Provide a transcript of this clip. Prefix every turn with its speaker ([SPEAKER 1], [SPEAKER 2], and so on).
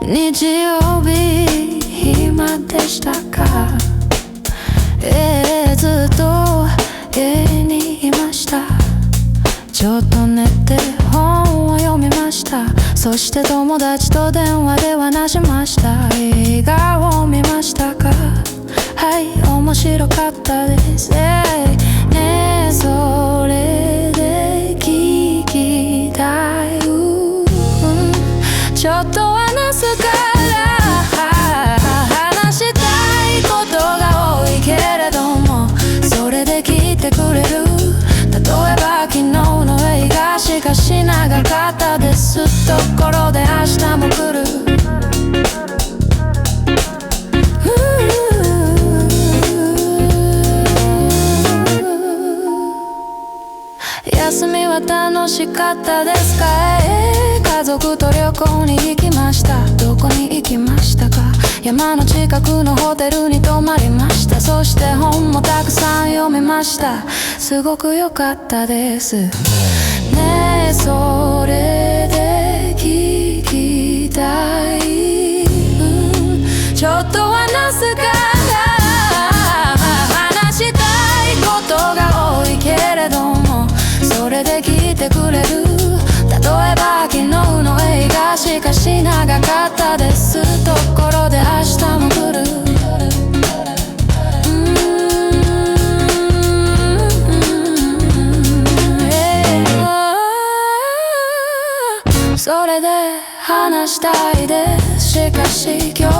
[SPEAKER 1] 日曜日暇でしたか？ずっと家にいました。ちょっと寝て本を読みました。そして友達と電話で話しました。映画を見ましたか？はい、面白かったです。ねえ、それで聞きたい。ちょっと話すから話したいことが多いけれども、それで聞いてくれる？例えば昨日の映画しかし長かったです。ところで明日も来る。休みは楽しかったですか？家族と旅行に行きました。どこに行きましたか？山の近くのホテルに泊まりました。そして本もたくさん読みました。すごく良かったです。ねえ、それで聞きたい。ちょっと話すから話したいことが多いけれども、それで聞いてくれる？例えば昨日の映画しかし長かったです。ところで明日も来る。それで話したいです。しかし今日